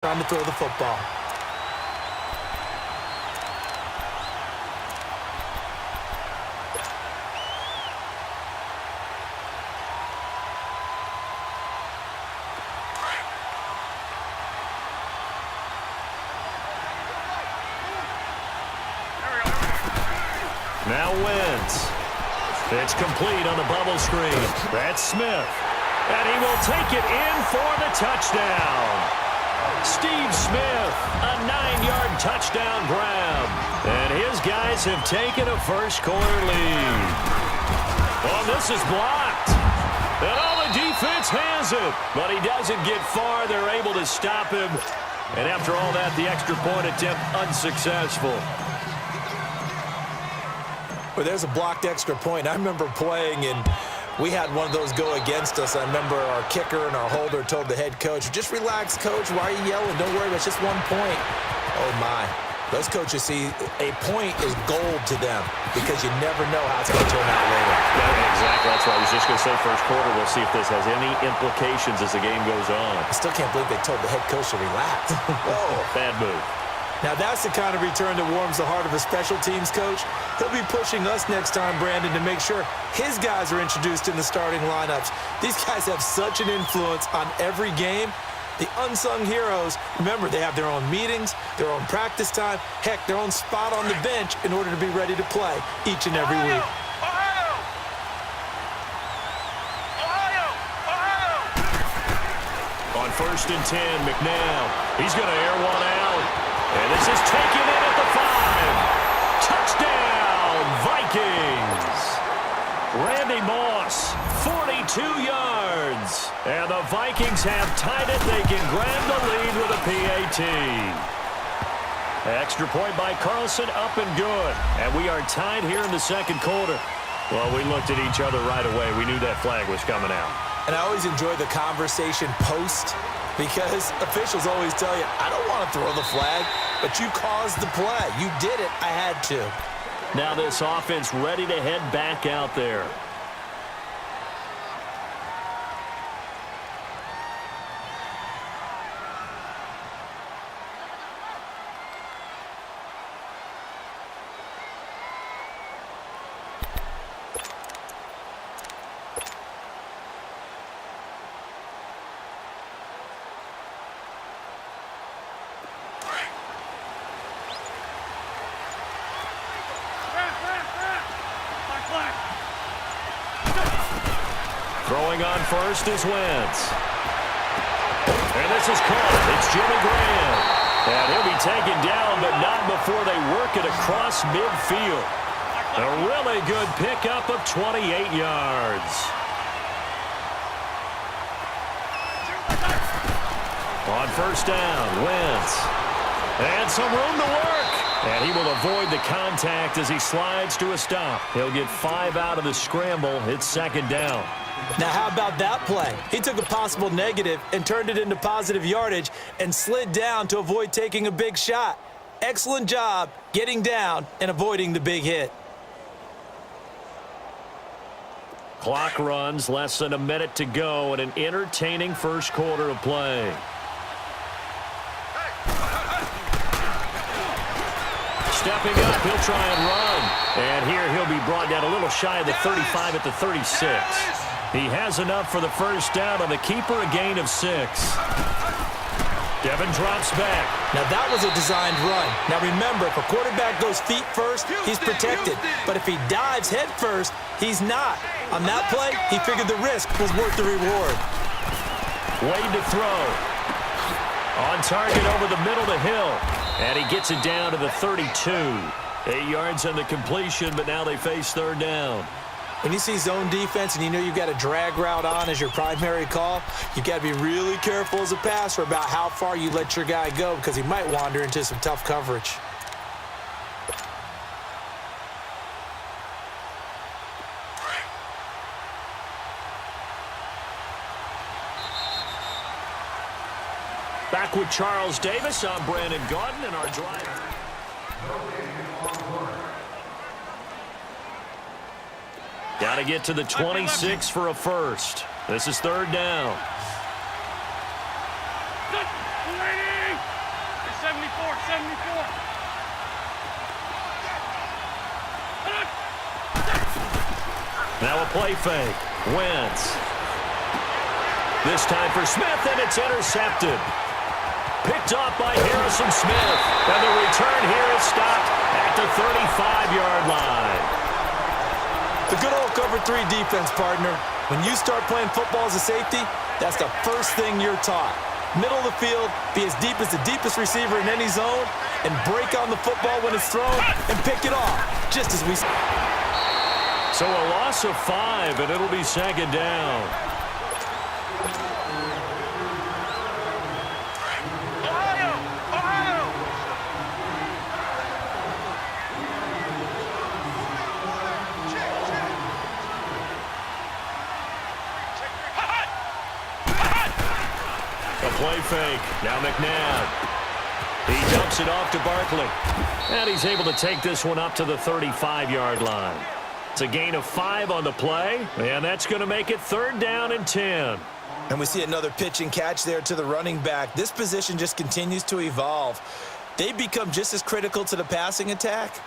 Time to throw the football. Now Wentz. It's complete on the bubble screen. That's Smith. And he will take it in for the touchdown. Steve Smith, a 9-yard touchdown grab. And his guys have taken a first-quarter lead. Well, this is blocked. And all the defense has it. But he doesn't get far. They're able to stop him. And after all that, the extra point attempt unsuccessful. Well, there's a blocked extra point. I remember playing, and we had one of those go against us. I remember our kicker and our holder told the head coach, just relax, coach. Why are you yelling? Don't worry, it's just 1 point. Oh, my. Those coaches see a point is gold to them because you never know how it's going to turn out later. Yeah, exactly. That's what I was just going to say. First quarter, we'll see if this has any implications as the game goes on. I still can't believe they told the head coach to relax. Whoa. Bad move. Now, that's the kind of return that warms the heart of a special teams coach. He'll be pushing us next time, Brandon, to make sure his guys are introduced in the starting lineups. These guys have such an influence on every game. The unsung heroes, remember, they have their own meetings, their own practice time, heck, their own spot on the bench in order to be ready to play each and every week. On 1st and 10, McNabb. He's going to air one out. And this is taken in at the 5. Touchdown, Vikings. Randy Moss, 42 yards. And the Vikings have tied it. They can grab the lead with a PAT. Extra point by Carlson, up and good. And we are tied here in the second quarter. Well, we looked at each other right away. We knew that flag was coming out. And I always enjoy the conversation post because officials always tell you, I don't want to throw the flag, but you caused the play. You did it. I had to. Now this offense ready to head back out there. Throwing on first is Wentz. And this is caught. It's Jimmy Graham. And he'll be taken down, but not before they work it across midfield. A really good pickup of 28 yards. On 1st down, Wentz. And some room to work. And he will avoid the contact as he slides to a stop. He'll get 5 out of the scramble. It's 2nd down. Now, how about that play? He took a possible negative and turned it into positive yardage and slid down to avoid taking a big shot. Excellent job getting down and avoiding the big hit. Clock runs, less than a minute to go, and an entertaining first quarter of play. Stepping up, he'll try and run. And here he'll be brought down a little shy of the 35 at the 36. He has enough for the first down on the keeper, a gain of 6. Devin drops back. Now that was a designed run. Now remember, if a quarterback goes feet first, he's protected. But if he dives head first, he's not. On that play, he figured the risk was worth the reward. Wade to throw. On target over the middle to Hill. And he gets it down to the 32. 8 yards on the completion, but now they face 3rd down. When you see zone defense and you know you've got a drag route on as your primary call, you've got to be really careful as a passer about how far you let your guy go because he might wander into some tough coverage. Back with Charles Davis. I'm Brandon Gaudin and our driver. Got to get to the 26 for a first. This is 3rd down. Now a play fake. Wentz. This time for Smith, and it's intercepted. Picked off by Harrison Smith. And the return here is stopped at the 35-yard line. The good old cover 3 defense, partner. When you start playing football as a safety, that's the first thing you're taught. Middle of the field, be as deep as the deepest receiver in any zone, and break on the football when it's thrown and pick it off, just as we... So a loss of 5, and it'll be second down. Play fake. Now McNabb. He dumps it off to Barkley. And he's able to take this one up to the 35-yard line. It's a gain of 5 on the play, and that's going to make it 3rd down and 10. And we see another pitch and catch there to the running back. This position just continues to evolve. They become just as critical to the passing attack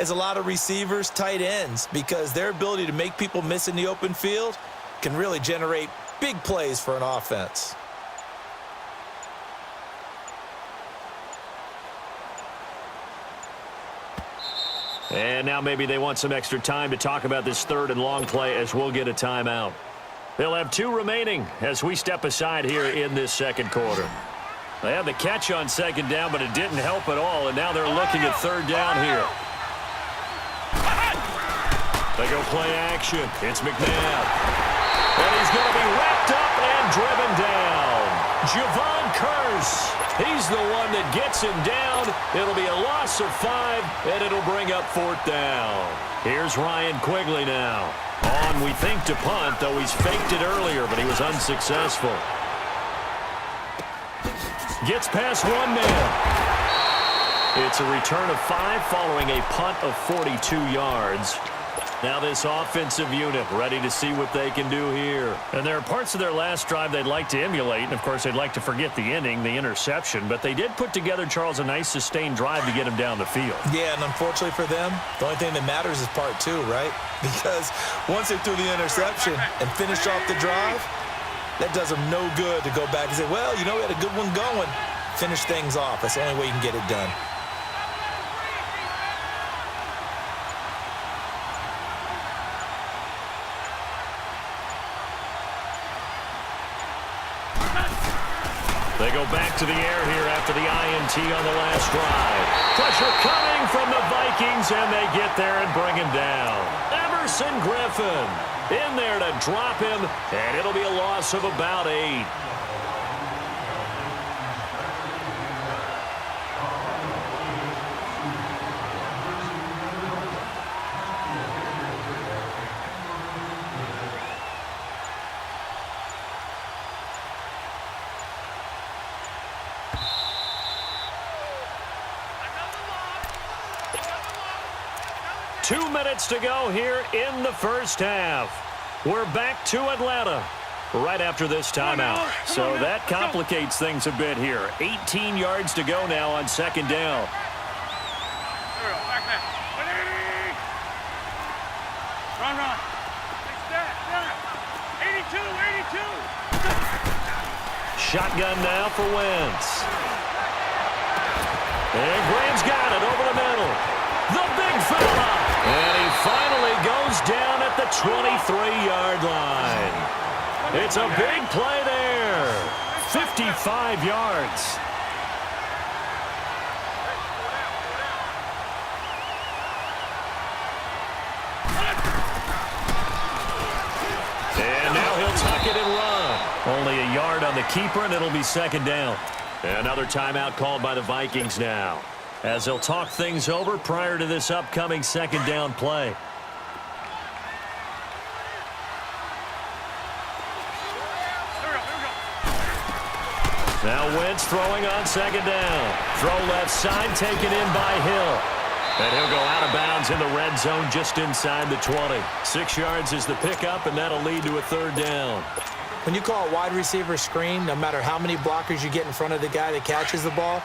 as a lot of receivers, tight ends, because their ability to make people miss in the open field can really generate big plays for an offense. And now maybe they want some extra time to talk about this 3rd and long play as we'll get a timeout. They'll have 2 remaining as we step aside here in this second quarter. They had the catch on 2nd down, but it didn't help at all, and now they're looking at 3rd down here. They go play action. It's McNabb. And he's going to be wrapped up and driven down. Javon Curse. He's the one that gets him down. It'll be a loss of 5, and it'll bring up 4th down. Here's Ryan Quigley now. On, we think, to punt, though he's faked it earlier, but he was unsuccessful. Gets past 1 man. It's a return of 5 following a punt of 42 yards. Now this offensive unit ready to see what they can do here. And there are parts of their last drive they'd like to emulate. And, of course, they'd like to forget the inning, the interception. But they did put together, Charles, a nice sustained drive to get him down the field. Yeah, and unfortunately for them, the only thing that matters is part 2, right? Because once they threw the interception and finished off the drive, that does them no good to go back and say, well, you know, we had a good one going. Finish things off. That's the only way you can get it done. They go back to the air here after the INT on the last drive. Pressure coming from the Vikings, and they get there and bring him down. Emerson Griffin in there to drop him, and it'll be a loss of about 8. Two minutes to go here in the first half. We're back to Atlanta right after this timeout. So that complicates things a bit here. 18 yards to go now on 2nd down. Run. 82. Shotgun now for Wentz. And Graham's got it over the middle. The big fella. And he finally goes down at the 23-yard line. It's a big play there. 55 yards. And now he'll tuck it and run. Only a yard on the keeper, and it'll be 2nd down. Another timeout called by the Vikings now, as they'll talk things over prior to this upcoming 2nd down play. Now Wentz throwing on 2nd down. Throw left side, taken in by Hill. And he'll go out of bounds in the red zone just inside the 20. 6 yards is the pickup, and that'll lead to a 3rd down. When you call a wide receiver screen, no matter how many blockers you get in front of the guy that catches the ball,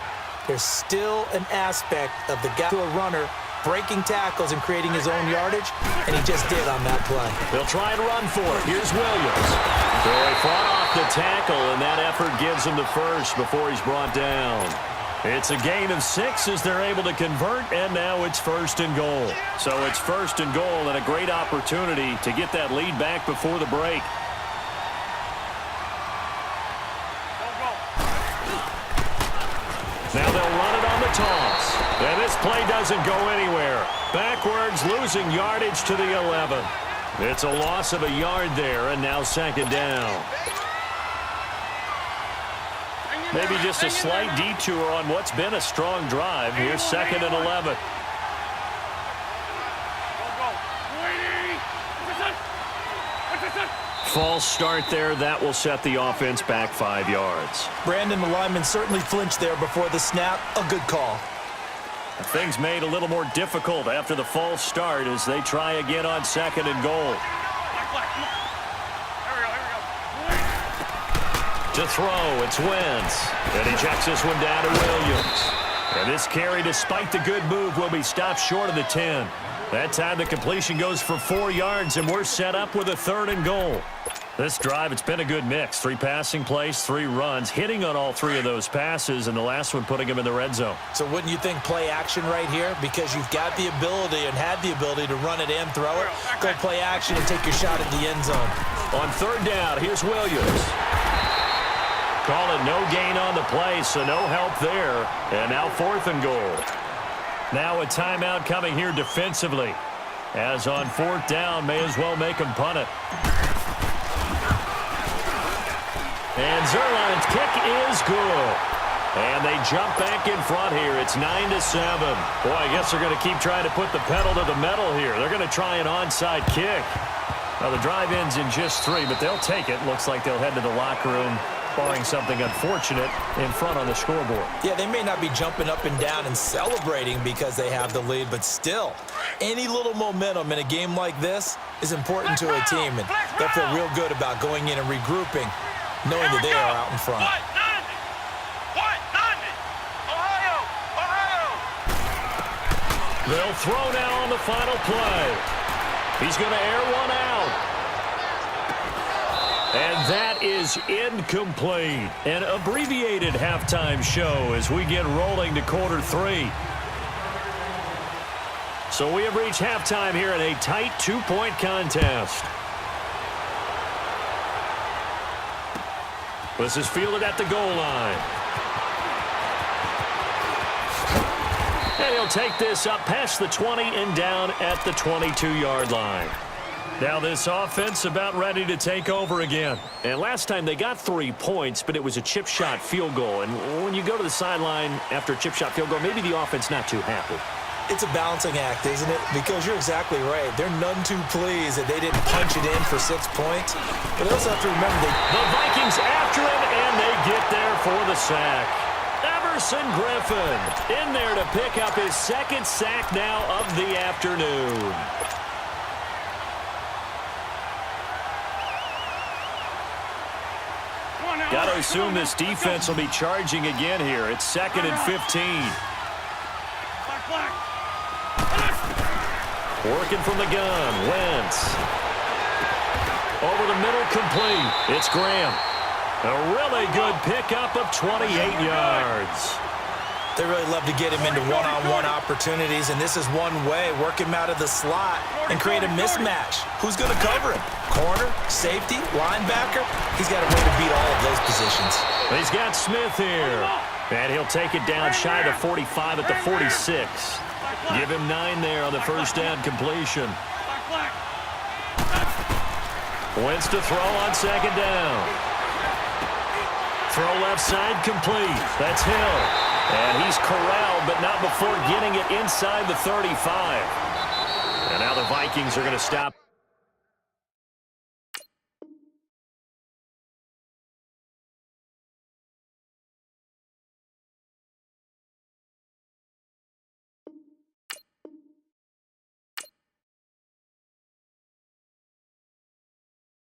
there's still an aspect of the guy to a runner breaking tackles and creating his own yardage, and he just did on that play. They'll try and run for it. Here's Williams. So he fought off the tackle, and that effort gives him the first before he's brought down. It's a gain of 6 as they're able to convert, and now it's 1st and goal. So it's 1st and goal and a great opportunity to get that lead back before the break. Now they'll run it on the toss. And this play doesn't go anywhere. Backwards, losing yardage to the 11. It's a loss of a yard there, and now 2nd down. Maybe just a slight detour on what's been a strong drive. Here's 2nd and 11. False start there. That will set the offense back 5 yards. Brandon, the lineman certainly flinched there before the snap. A good call. Things made a little more difficult after the false start as they try again on 2nd and goal. To throw, it's Wentz. And he checks this one down to Williams. And this carry, despite the good move, will be stopped short of the 10. That time the completion goes for 4 yards, and we're set up with a 3rd and goal. This drive, it's been a good mix. 3 passing plays, 3 runs, hitting on all 3 of those passes, and the last one putting him in the red zone. So wouldn't you think play action right here? Because you've got the ability and had the ability to run it and throw it. Go play action and take your shot at the end zone. On 3rd down, here's Williams. Call it no gain on the play, so no help there. And now 4th and goal. Now a timeout coming here defensively. As on 4th down, may as well make him punt it. And Zerline's kick is good. And they jump back in front here. It's 9-7. Boy, I guess they're going to keep trying to put the pedal to the metal here. They're going to try an onside kick. Now the drive ends in just 3, but they'll take it. Looks like they'll head to the locker room, barring something unfortunate, in front on the scoreboard. Yeah, they may not be jumping up and down and celebrating because they have the lead, but still, any little momentum in a game like this is important to a team, and they'll feel real good about going in and regrouping, knowing that they are out in front. They'll throw now on the final play. He's going to air one out. And that is incomplete. An abbreviated halftime show as we get rolling to quarter 3. So we have reached halftime here in a tight 2-point contest. This is fielded at the goal line. And he'll take this up past the 20 and down at the 22-yard line. Now this offense about ready to take over again. And last time they got 3 points, but it was a chip shot field goal. And when you go to the sideline after a chip shot field goal, maybe the offense not too happy. It's a balancing act, isn't it? Because you're exactly right. They're none too pleased that they didn't punch it in for 6 points. But they also have to remember the Vikings after him, and they get there for the sack. Everson Griffin in there to pick up his 2nd sack now of the afternoon. Got to assume this defense will be charging again here. It's 2nd and 15. Working from the gun, Wentz. Over the middle, complete. It's Graham. A really good pickup of 28 yards. They really love to get him into one-on-one opportunities, and this is one way. Work him out of the slot and create a mismatch. Who's going to cover him? Corner, safety, linebacker? He's got a way to beat all of those positions. He's got Smith here. And he'll take it down shy of 45 at the 46. Give him 9 there on the 1st down completion. Wentz to throw on 2nd down. Throw left side complete. That's Hill. And he's corralled, but not before getting it inside the 35. And now the Vikings are going to stop.